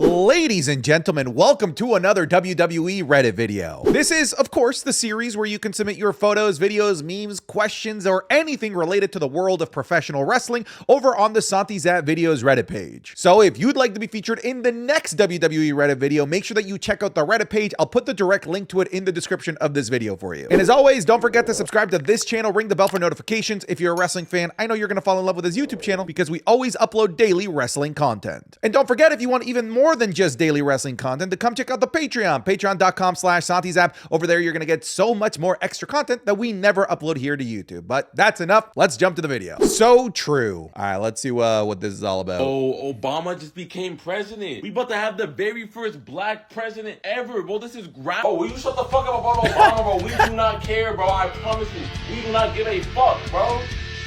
Ladies and gentlemen, welcome to another WWE Reddit video. This is, of course, the series where you can submit your photos, videos, memes, questions, or anything related to the world of professional wrestling over on the Santi Zap Videos Reddit page. So if you'd like to be featured in the next WWE Reddit video, make sure that you check out the Reddit page. I'll put the direct link to it in the description of this video for you. And as always, don't forget to subscribe to this channel, ring the bell for notifications. If you're a wrestling fan, I know you're going to fall in love with this YouTube channel because we always upload daily wrestling content. And don't forget, if you want even more than just daily wrestling content, to come check out the Patreon, patreon.com/SantiZap. Over there, you're going to get so much more extra content that we never upload here to YouTube. But that's enough. Let's jump to the video. So true. All right, let's see what this is all about. Oh, Obama just became president. We about to have the very first black president ever, bro. This is ground. Oh, will you shut the fuck up about Obama, bro? We do not care, bro. I promise you. We do not give a fuck, bro.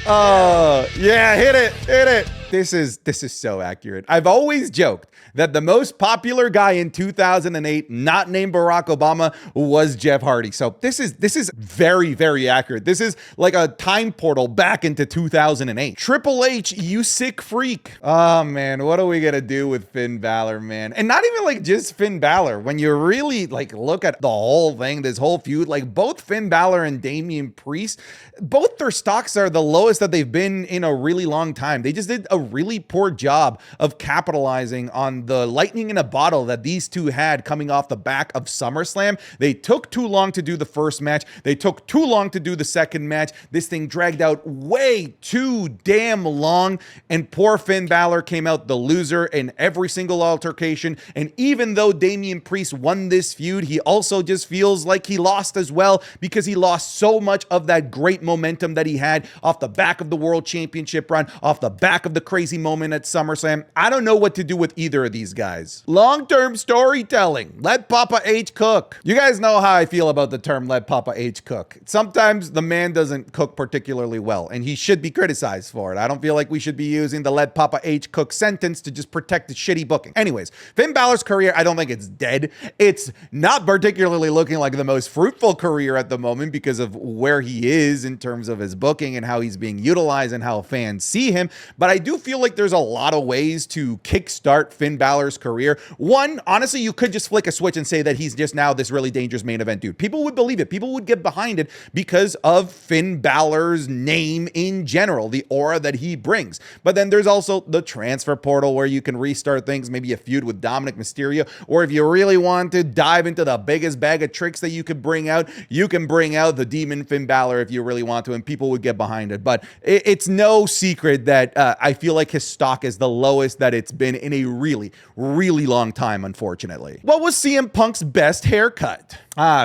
Yeah, hit it. This is so accurate. I've always joked that the most popular guy in 2008, not named Barack Obama, was Jeff Hardy. So this is very, very accurate. This is like a time portal back into 2008. Triple H, you sick freak. Oh man, what are we gonna do with Finn Balor, man? And not even like just Finn Balor. When you really like look at the whole thing, this whole feud, like both Finn Balor and Damian Priest, both their stocks are the lowest that they've been in a really long time. They just did a really poor job of capitalizing on the lightning in a bottle that these two had coming off the back of SummerSlam. They took too long to do the first match. They took too long to do the second match. This thing dragged out way too damn long, and poor Finn Balor came out the loser in every single altercation. And even though Damian Priest won this feud, he also just feels like he lost as well because he lost so much of that great momentum that he had off the back of the World Championship run, off the back of the crazy moment at SummerSlam. I don't know what to do with either of these guys. Long-term storytelling. Let Papa H cook. You guys know how I feel about the term let Papa H cook. Sometimes the man doesn't cook particularly well, and he should be criticized for it. I don't feel like we should be using the let Papa H cook sentence to just protect the shitty booking. Anyways, Finn Balor's career, I don't think it's dead. It's not particularly looking like the most fruitful career at the moment because of where he is in terms of his booking and how he's being utilized and how fans see him. But I do feel like there's a lot of ways to kickstart Finn Balor's career. One, honestly, you could just flick a switch and say that he's just now this really dangerous main event dude. People would believe it. People would get behind it because of Finn Balor's name in general, the aura that he brings. But then there's also the transfer portal where you can restart things, maybe a feud with Dominic Mysterio, or if you really want to dive into the biggest bag of tricks that you could bring out, you can bring out the demon Finn Balor if you really want to, and people would get behind it. But it's no secret that I feel like his stock is the lowest that it's been in a really, really long time, unfortunately. What was CM Punk's best haircut?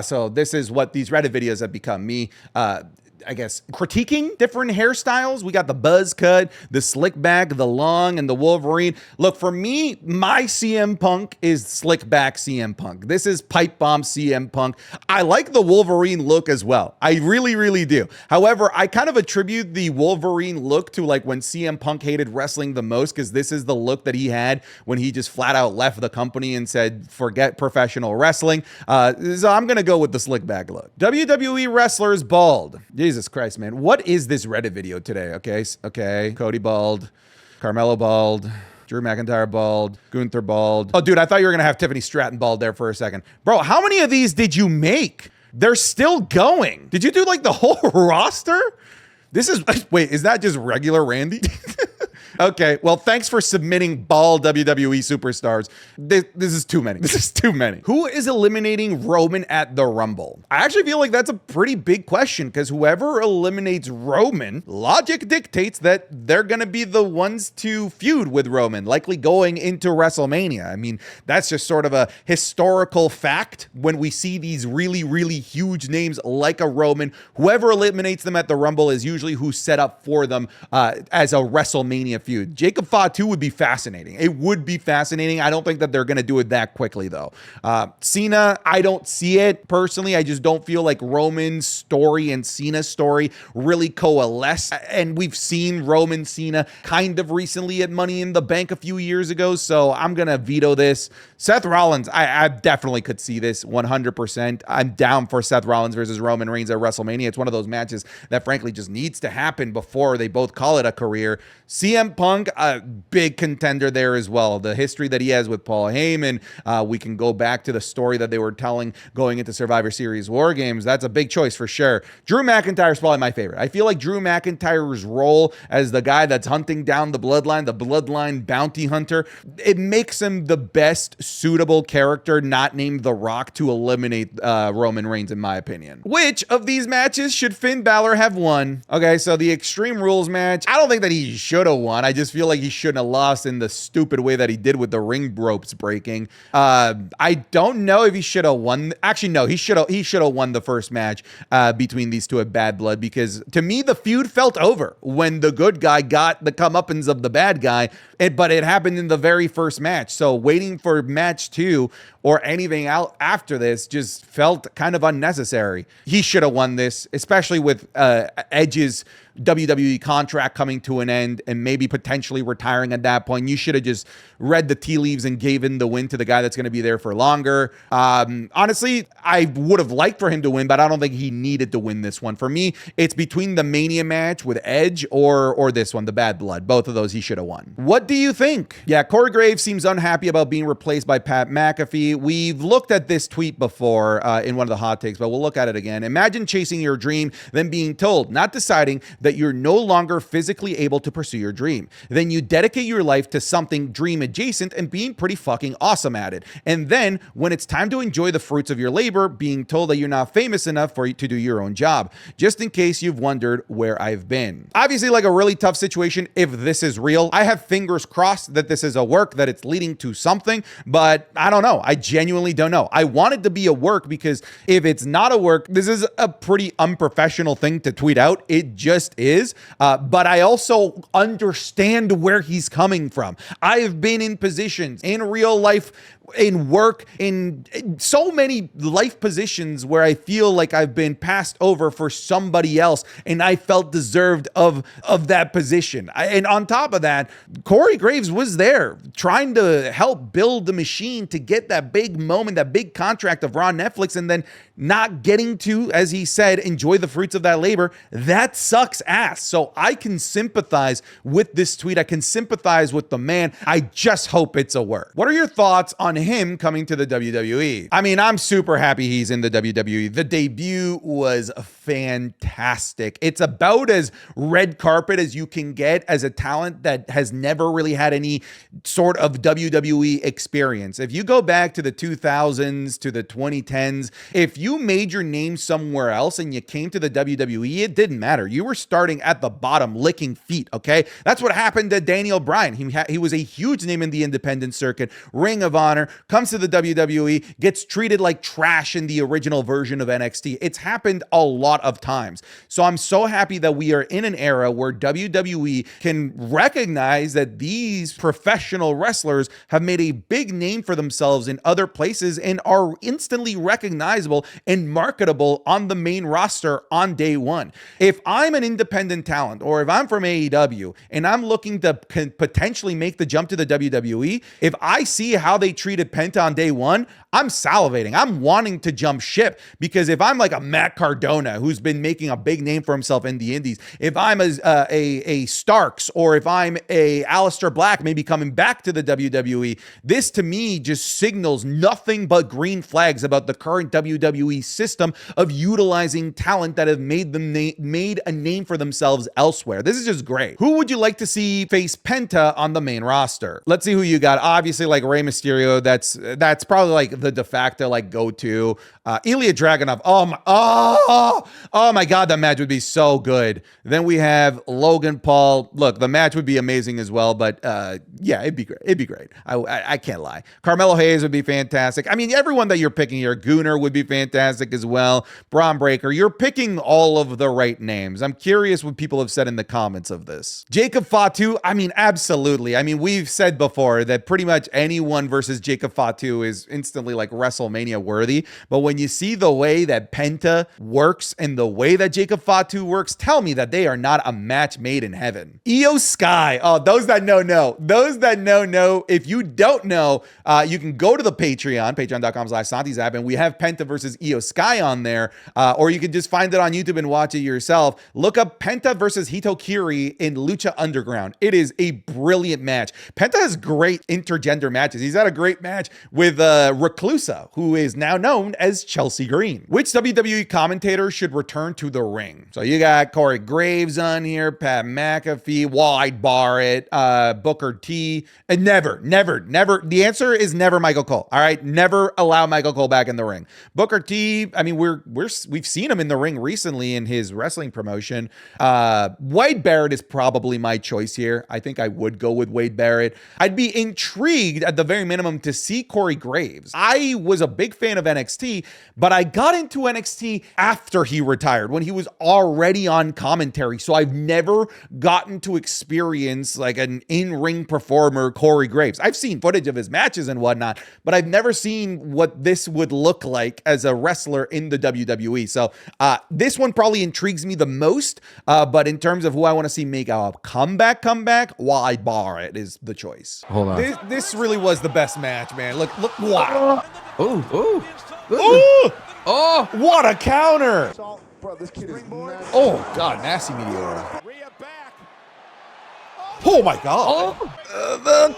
So this is what these Reddit videos have become. Me, I guess, critiquing different hairstyles. We got the buzz cut, the slick back, the long, and the Wolverine. Look, for me, my CM Punk is slick back CM Punk. This is pipe bomb CM Punk. I like the Wolverine look as well. I really, really do. However, I kind of attribute the Wolverine look to like when CM Punk hated wrestling the most, because this is the look that he had when he just flat out left the company and said, forget professional wrestling. So I'm going to go with the slick back look. WWE wrestlers bald. Jesus Christ, man. What is this Reddit video today? Okay. Cody bald. Carmelo bald. Drew McIntyre bald. Gunther bald. Oh, dude, I thought you were going to have Tiffany Stratton bald there for a second. Bro, how many of these did you make? They're still going. Did you do like the whole roster? Wait, is that just regular Randy? Okay, well, thanks for submitting bald WWE superstars. This is too many. This is too many. Who is eliminating Roman at the Rumble? I actually feel like that's a pretty big question because whoever eliminates Roman, logic dictates that they're going to be the ones to feud with Roman, likely going into WrestleMania. I mean, that's just sort of a historical fact when we see these really, really huge names like a Roman. Whoever eliminates them at the Rumble is usually who's set up for them as a WrestleMania feud. Jacob Fatu would be fascinating. It would be fascinating. I don't think that they're going to do it that quickly, though. Cena, I don't see it personally. I just don't feel like Roman's story and Cena's story really coalesce. And we've seen Roman Cena kind of recently at Money in the Bank a few years ago, so I'm going to veto this. Seth Rollins, I definitely could see this 100%. I'm down for Seth Rollins versus Roman Reigns at WrestleMania. It's one of those matches that frankly just needs to happen before they both call it a career. CM CM Punk, a big contender there as well. The history that he has with Paul Heyman, we can go back to the story that they were telling going into Survivor Series War Games. That's a big choice for sure. Drew McIntyre is probably my favorite. I feel like Drew McIntyre's role as the guy that's hunting down the bloodline bounty hunter, it makes him the best suitable character not named The Rock to eliminate Roman Reigns, in my opinion. Which of these matches should Finn Balor have won? Okay, so the Extreme Rules match, I don't think that he should have won. I just feel like he shouldn't have lost in the stupid way that he did with the ring ropes breaking. I don't know if he should have won. Actually, no, he should have won the first match between these two at Bad Blood, because to me, the feud felt over when the good guy got the comeuppance of the bad guy, but it happened in the very first match. So waiting for match 2 or anything out after this just felt kind of unnecessary. He should have won this, especially with Edge's WWE contract coming to an end and maybe potentially retiring at that point. You should have just read the tea leaves and given the win to the guy that's going to be there for longer. Honestly, I would have liked for him to win, but I don't think he needed to win this one. For me, it's between the Mania match with Edge or this one, the Bad Blood. Both of those he should have won. What do you think? Yeah, Corey Graves seems unhappy about being replaced by Pat McAfee. We've looked at this tweet before in one of the hot takes, but we'll look at it again. Imagine chasing your dream, then being told, not deciding, that you're no longer physically able to pursue your dream. Then you dedicate your life to something dream adjacent and being pretty fucking awesome at it. And then when it's time to enjoy the fruits of your labor, being told that you're not famous enough for you to do your own job. Just in case you've wondered where I've been. Obviously, like a really tough situation if this is real. I have fingers crossed that this is a work, that it's leading to something, but I don't know. I genuinely don't know. I want it to be a work, because if it's not a work, this is a pretty unprofessional thing to tweet out. It just is. But I also understand where he's coming from. I have been in positions in real life, in work, in so many life positions where I feel like I've been passed over for somebody else and I felt deserved of that position. And on top of that, Corey Graves was there trying to help build the machine to get that big moment, that big contract of Raw Netflix, and then not getting to, as he said, enjoy the fruits of that labor. That sucks ass. So I can sympathize with this tweet. I can sympathize with the man. I just hope it's a work. What are your thoughts on him coming to the WWE? I mean, I'm super happy he's in the WWE. The debut was fantastic. It's about as red carpet as you can get as a talent that has never really had any sort of WWE experience. If you go back to the 2000s, to the 2010s, if you made your name somewhere else and you came to the WWE, it didn't matter. You were starting at the bottom, licking feet, okay? That's what happened to Daniel Bryan. He was a huge name in the independent circuit, Ring of Honor, comes to the WWE, gets treated like trash in the original version of NXT. It's happened a lot of times. So I'm so happy that we are in an era where WWE can recognize that these professional wrestlers have made a big name for themselves in other places and are instantly recognizable and marketable on the main roster on day one. If I'm an independent talent, or if I'm from AEW and I'm looking to potentially make the jump to the WWE, if I see how they treated Penta on day one, I'm salivating. I'm wanting to jump ship, because if I'm like a Matt Cardona who's been making a big name for himself in the indies, if I'm a Starks, or if I'm a Aleister Black maybe coming back to the WWE, this to me just signals nothing but green flags about the current WWE system of utilizing talent that have made a name for themselves elsewhere. This is just great. Who would you like to see face Penta on the main roster? Let's see who you got. Obviously, like Rey Mysterio, that's probably like the de facto like go-to. Ilya Dragunov. Oh my God, that match would be so good. Then we have Logan Paul. Look, the match would be amazing as well, but yeah, it'd be great. It'd be great. I can't lie. Carmelo Hayes would be fantastic. I mean, everyone that you're picking here, Gunnar would be fantastic as well. Braun Breaker. You're picking all of the right names. I'm curious what people have said in the comments of this. Jacob Fatu. I mean, absolutely. I mean, we've said before that pretty much anyone versus Jacob Jacob Fatu is instantly like WrestleMania worthy. But when you see the way that Penta works and the way that Jacob Fatu works, tell me that they are not a match made in heaven. Io Sky. Oh, those that know. Those that know. If you don't know, you can go to the patreon.com/SantiZap, and we have Penta versus Io Sky on there. Or you can just find it on YouTube and watch it yourself. Look up Penta versus Hitokiri in Lucha Underground. It is a brilliant match. Penta has great intergender matches. He's had a great match with Reclusa, who is now known as Chelsea Green. Which WWE commentator should return to the ring? So you got Corey Graves on here, Pat McAfee, Wade Barrett, Booker T, and never. The answer is never Michael Cole. All right, never allow Michael Cole back in the ring. Booker T, I mean, we've seen him in the ring recently in his wrestling promotion. Wade Barrett is probably my choice here. I think I would go with Wade Barrett. I'd be intrigued at the very minimum to see Corey Graves. I was a big fan of NXT, but I got into NXT after he retired, when he was already on commentary. So I've never gotten to experience like an in-ring performer, Corey Graves. I've seen footage of his matches and whatnot, but I've never seen what this would look like as a wrestler in the WWE. So this one probably intrigues me the most, but in terms of who I want to see make a comeback, Wade Barrett is the choice. Hold on. This really was the best match, man. Look, wow. Ooh. Oh, what a counter. Oh, God, nasty meteor. Oh my God.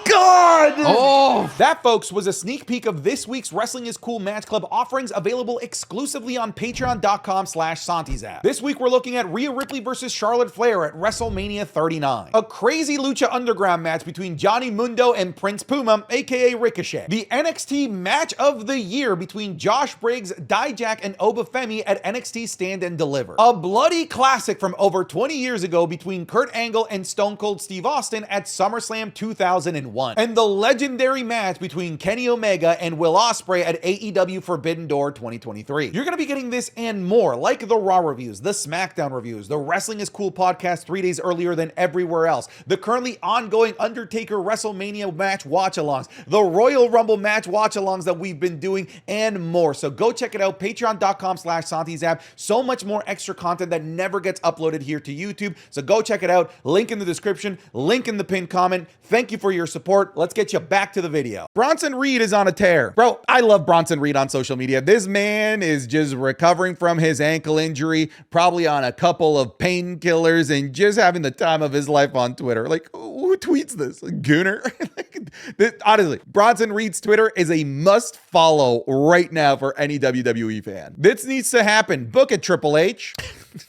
God. Oh. That, folks, was a sneak peek of this week's Wrestling is Cool Match Club offerings, available exclusively on patreon.com/SantiZap. This week, we're looking at Rhea Ripley versus Charlotte Flair at WrestleMania 39. A crazy Lucha Underground match between Johnny Mundo and Prince Puma, aka Ricochet. The NXT Match of the Year between Josh Briggs, Dijak, and Obafemi at NXT Stand and Deliver. A bloody classic from over 20 years ago between Kurt Angle and Stone Cold Steve Austin at SummerSlam 2001. And the legendary match between Kenny Omega and Will Ospreay at AEW Forbidden Door 2023. You're going to be getting this and more, like the Raw reviews, the SmackDown reviews, the Wrestling is Cool podcast 3 days earlier than everywhere else, the currently ongoing Undertaker WrestleMania match watch-alongs, the Royal Rumble match watch-alongs that we've been doing, and more. So go check it out, patreon.com/SantiZap. So much more extra content that never gets uploaded here to YouTube. So go check it out. Link in the description, link in the pinned comment. Thank you for your support. Let's get you back to the video. Bronson Reed is on a tear. Bro, I love Bronson Reed on social media. This man is just recovering from his ankle injury, probably on a couple of painkillers and just having the time of his life on Twitter. Like, who tweets this? Gunner? Honestly, Bronson Reed's Twitter is a must follow right now for any WWE fan. This needs to happen. Book it, Triple H.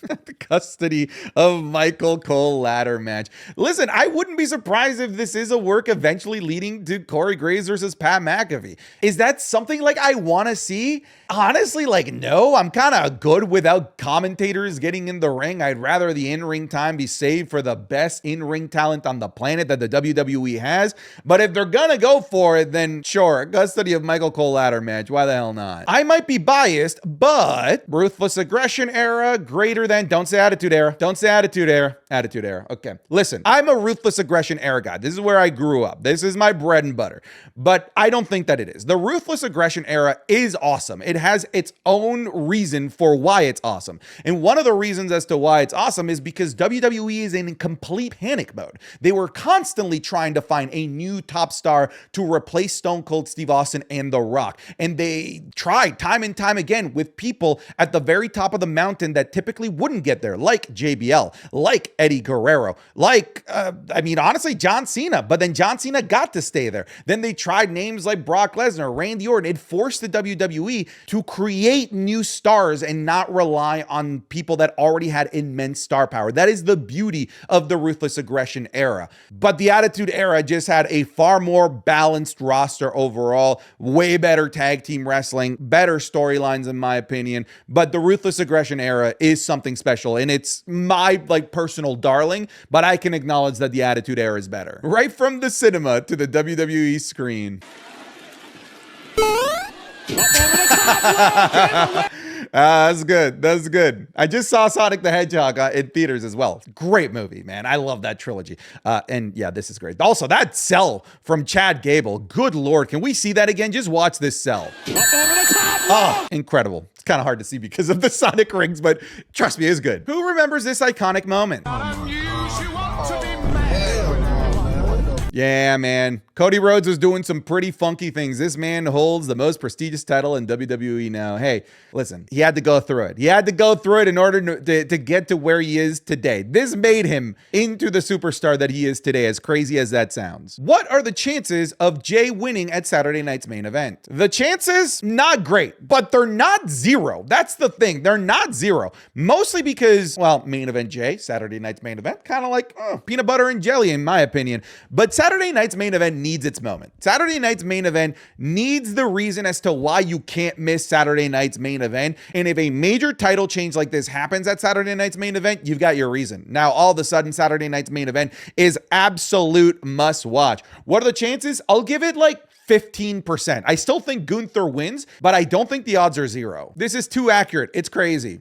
The custody of Michael Cole ladder match. Listen, I wouldn't be surprised if this is a work eventually leading to Corey Graves versus Pat McAfee. Is that something like I want to see? Honestly, like, no, I'm kind of good without commentators getting in the ring. I'd rather the in-ring time be saved for the best in-ring talent on the planet that the WWE has. But if they're gonna go for it, then sure, custody of Michael Cole ladder match. Why the hell not? I might be biased, but Ruthless Aggression era, greater than, don't say Attitude Era. Don't say Attitude Era. Attitude Era. Okay. Listen, I'm a Ruthless Aggression era guy. This is where I grew up. This is my bread and butter. But I don't think that it is. The Ruthless Aggression era is awesome. It has its own reason for why it's awesome. And one of the reasons as to why it's awesome is because WWE is in complete panic mode. They were constantly trying to find a new top star to replace Stone Cold Steve Austin and The Rock. And they tried time and time again with people at the very top of the mountain that typically wouldn't get there, like JBL, like Eddie Guerrero, like, honestly, John Cena. But then John Cena got to stay there. Then they tried names like Brock Lesnar, Randy Orton. It forced the WWE to create new stars and not rely on people that already had immense star power. That is the beauty of the Ruthless Aggression era. But the Attitude Era just had a far more balanced roster overall, way better tag team wrestling, better storylines in my opinion. But the Ruthless Aggression era is something special, and it's my personal darling, but I can acknowledge that the Attitude Era is better. Right from the cinema to the WWE screen. That's good. That's good. I just saw Sonic the Hedgehog in theaters as well. Great movie, man. I love that trilogy. And yeah, this is great. Also, that cell from Chad Gable. Good Lord. Can we see that again? Just watch this cell. Oh, incredible. It's kind of hard to see because of the Sonic rings, but trust me, it's good. Who remembers this iconic moment? Yeah, man. Cody Rhodes was doing some pretty funky things. This man holds the most prestigious title in WWE now. Hey, listen, he had to go through it. He had to go through it in order to get to where he is today. This made him into the superstar that he is today, as crazy as that sounds. What are the chances of Jey winning at Saturday night's main event? The chances, not great, but they're not zero. That's the thing. They're not zero. Mostly because, well, main event Jey, Saturday night's main event, kind of like peanut butter and jelly, in my opinion. But Saturday night's main event needs its moment. Saturday night's main event needs the reason as to why you can't miss Saturday night's main event. And if a major title change like this happens at Saturday night's main event, you've got your reason. Now, all of a sudden, Saturday night's main event is absolute must watch. What are the chances? I'll give it like 15%. I still think Gunther wins, but I don't think the odds are zero. This is too accurate. It's crazy.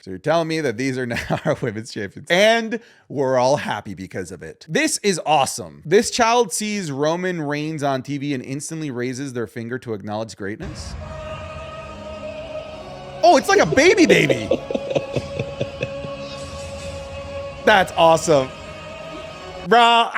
So you're telling me that these are now our women's champions. And we're all happy because of it. This is awesome. This child sees Roman Reigns on TV and instantly raises their finger to acknowledge greatness. Oh, it's like a baby. That's awesome. Bro,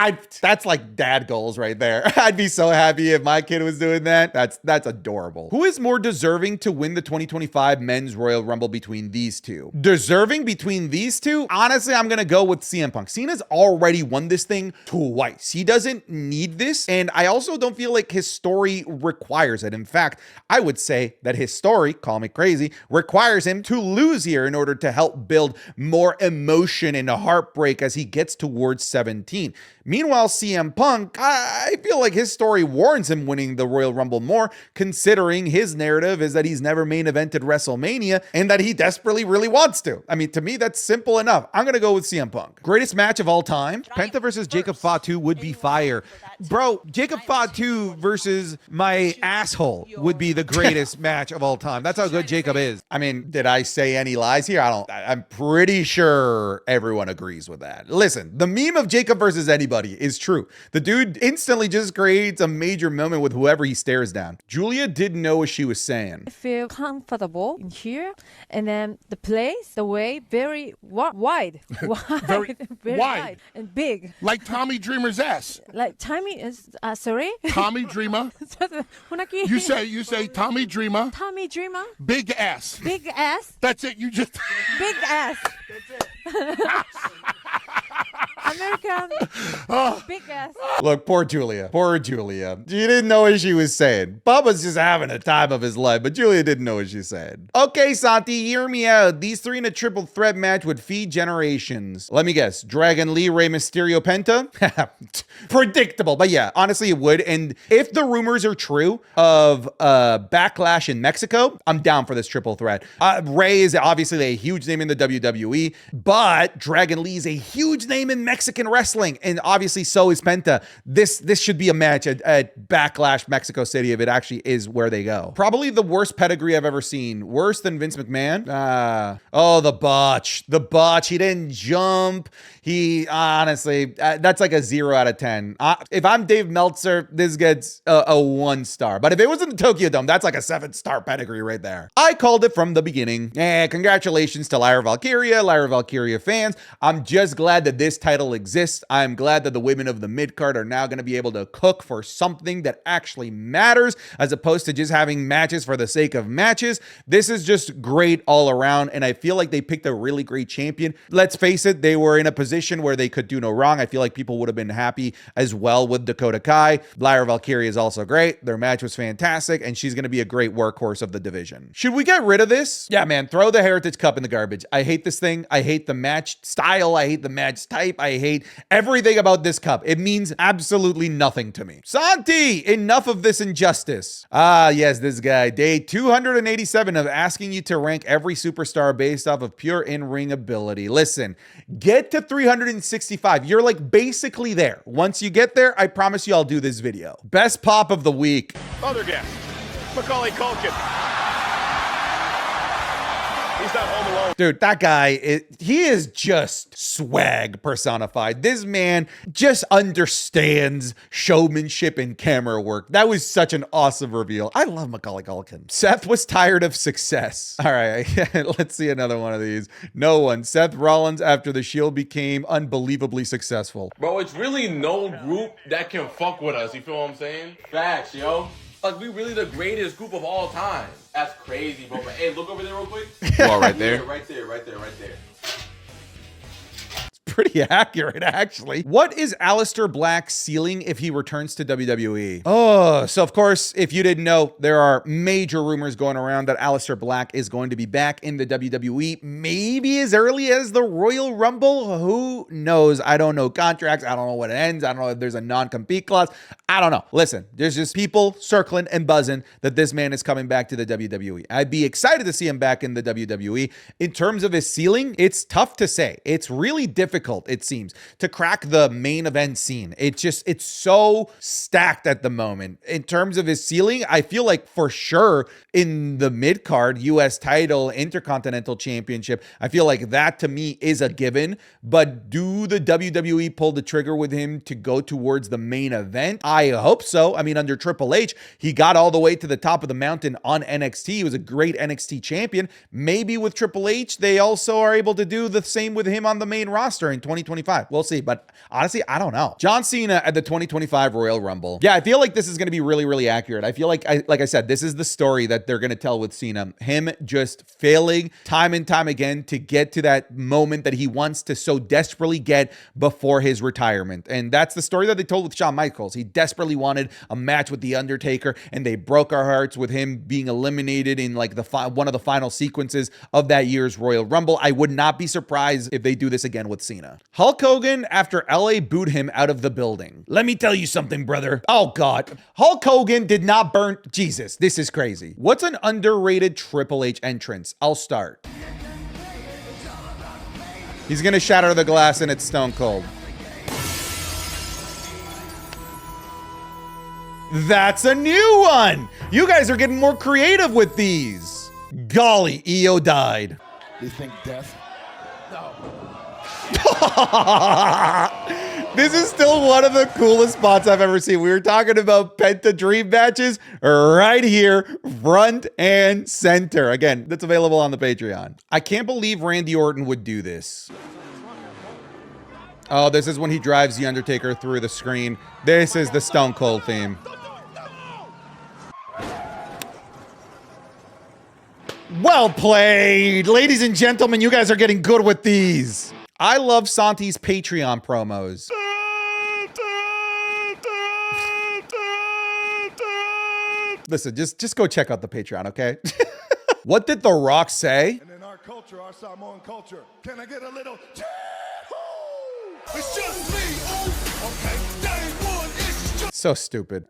that's like dad goals right there. I'd be so happy if my kid was doing that. That's adorable. Who is more deserving to win the 2025 Men's Royal Rumble between these two? Deserving between these two? Honestly, I'm going to go with CM Punk. Cena's already won this thing twice. He doesn't need this. And I also don't feel like his story requires it. In fact, I would say that his story, call me crazy, requires him to lose here in order to help build more emotion and heartbreak as he gets towards 17. Meanwhile, CM Punk, I feel like his story warrants him winning the Royal Rumble more, considering his narrative is that he's never main evented WrestleMania and that he desperately really wants to. I mean, to me, that's simple enough. I'm going to go with CM Punk. Greatest match of all time? Penta versus Jacob Fatu would be fire. Bro, Jacob Fatu versus my asshole would be the greatest match of all time. That's how good Jacob is. I mean, did I say any lies here? I'm pretty sure everyone agrees with that. Listen, the meme of Jacob versus anybody is true. The dude instantly just creates a major moment with whoever he stares down. Julia didn't know what she was saying. I feel comfortable in here, and then the place, the way, very wide, very wide and big. Like Tommy Dreamer's ass. Like Tommy is sorry. Tommy Dreamer. You say Tommy Dreamer. Tommy Dreamer. Big ass. Big ass. That's it. You just big ass. That's it. American big ass. Look, poor Julia. Poor Julia. She didn't know what she was saying. Bubba's just having a time of his life, but Julia didn't know what she said. Okay, Santi, hear me out. These three in a triple threat match would feed generations. Let me guess. Dragon Lee, Rey Mysterio, Penta? Predictable, but yeah, honestly, it would. And if the rumors are true of Backlash in Mexico, I'm down for this triple threat. Rey is obviously a huge name in the WWE, but Dragon Lee is a huge name in Mexican wrestling, and obviously so is Penta. This should be a match at Backlash Mexico City if it actually is where they go. Probably the worst pedigree I've ever seen. Worse than Vince McMahon. Oh, the botch. The botch. He didn't jump. He honestly, that's like a 0 out of 10. If I'm Dave Meltzer, this gets a 1 star. But if it was in the Tokyo Dome, that's like a 7-star pedigree right there. I called it from the beginning. Congratulations to Lyra Valkyria fans. I'm just glad that this title exists. I'm glad that the women of the mid-card are now going to be able to cook for something that actually matters, as opposed to just having matches for the sake of matches. This is just great all around, and I feel like they picked a really great champion. Let's face it, they were in a position where they could do no wrong. I feel like people would have been happy as well with Dakota Kai. Lyra Valkyria is also great. Their match was fantastic, and she's going to be a great workhorse of the division. Should we get rid of this? Yeah, man, throw the Heritage Cup in the garbage. I hate this thing. I hate the match style. I hate the match type. I hate everything about this cup. It means absolutely nothing to me. Santi, enough of this injustice. Ah, yes, this guy. Day 287 of asking you to rank every superstar based off of pure in-ring ability. Listen, get to 365. You're like basically there. Once you get there, I promise you I'll do this video. Best pop of the week. Other guest, Macaulay Culkin. He's not home alone. Dude, that guy, he is just swag personified. This man just understands showmanship and camera work. That was such an awesome reveal. I love Macaulay Culkin. Seth was tired of success. All right, let's see another one of these. No one. Seth Rollins after the Shield became unbelievably successful. Bro, it's really no group that can fuck with us. You feel what I'm saying? Facts, yo. Like, we really the greatest group of all time. That's crazy, bro. But hey, look over there real quick. Wall right there. Yeah, right there. Pretty accurate, actually. What is Aleister Black's ceiling if he returns to WWE? Oh, so of course, if you didn't know, there are major rumors going around that Aleister Black is going to be back in the WWE, maybe as early as the Royal Rumble. Who knows? I don't know contracts. I don't know when it ends. I don't know if there's a non-compete clause. I don't know. Listen, there's just people circling and buzzing that this man is coming back to the WWE. I'd be excited to see him back in the WWE. In terms of his ceiling, it's tough to say. It's really difficult, it seems, to crack the main event scene. It's so stacked at the moment. In terms of his ceiling, I feel like for sure in the mid card, US title, Intercontinental Championship, I feel like that to me is a given. But do the WWE pull the trigger with him to go towards the main event? I hope so. I mean, under Triple H, he got all the way to the top of the mountain on NXT. He was a great NXT champion. Maybe with Triple H, they also are able to do the same with him on the main roster in 2025. We'll see. But honestly, I don't know. John Cena at the 2025 Royal Rumble. Yeah, I feel like this is going to be really, really accurate. I feel like I said, this is the story that they're going to tell with Cena. Him just failing time and time again to get to that moment that he wants to so desperately get before his retirement. And that's the story that they told with Shawn Michaels. He desperately wanted a match with The Undertaker, and they broke our hearts with him being eliminated in like one of the final sequences of that year's Royal Rumble. I would not be surprised if they do this again with Cena. Hulk Hogan after LA booed him out of the building. Let me tell you something, brother. Oh God. Hulk Hogan did not burn. Jesus, this is crazy. What's an underrated Triple H entrance? I'll start. He's gonna shatter the glass and it's Stone Cold. That's a new one. You guys are getting more creative with these. Golly, EO died. You think death? No. This is still one of the coolest spots I've ever seen. We were talking about Penta dream matches right here, front and center. Again, that's available on the Patreon. I can't believe Randy Orton would do this. Oh, this is when he drives The Undertaker through the screen. This is the Stone Cold theme. Well played. Ladies and gentlemen, you guys are getting good with these. I love Santi's Patreon promos. Listen, just go check out the Patreon, okay? What did The Rock say? And in our culture, our Samoan culture, can I get a little it's just me. Okay, day one, it's just So stupid.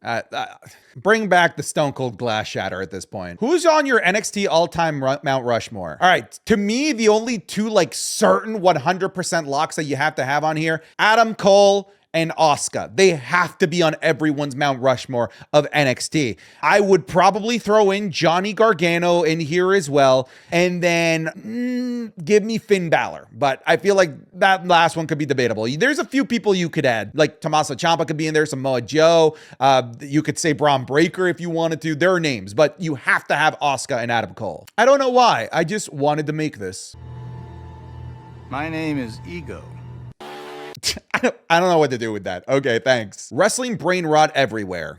Bring back the Stone Cold Glass Shatter at this point. Who's on your NXT all-time Mount Rushmore? All right, to me, the only two like certain 100% locks that you have to have on here, Adam Cole and Asuka. They have to be on everyone's Mount Rushmore of NXT. I would probably throw in Johnny Gargano in here as well, and then give me Finn Balor. But I feel like that last one could be debatable. There's a few people you could add, like Tommaso Ciampa could be in there, Samoa Joe. You could say Braun Breaker if you wanted to. There are names, but you have to have Asuka and Adam Cole. I don't know why. I just wanted to make this. My name is Ego. I don't know what to do with that. Okay, thanks. Wrestling brain rot everywhere.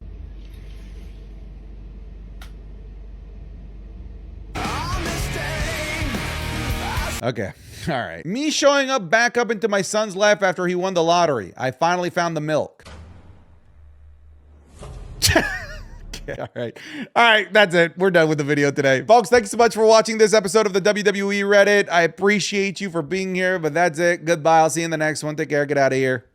Okay, all right. Me showing up back up into my son's life after he won the lottery. I finally found the milk. Okay, all right. All right, that's it. We're done with the video today. Folks, thanks so much for watching this episode of the WWE Reddit. I appreciate you for being here, but that's it. Goodbye. I'll see you in the next one. Take care. Get out of here.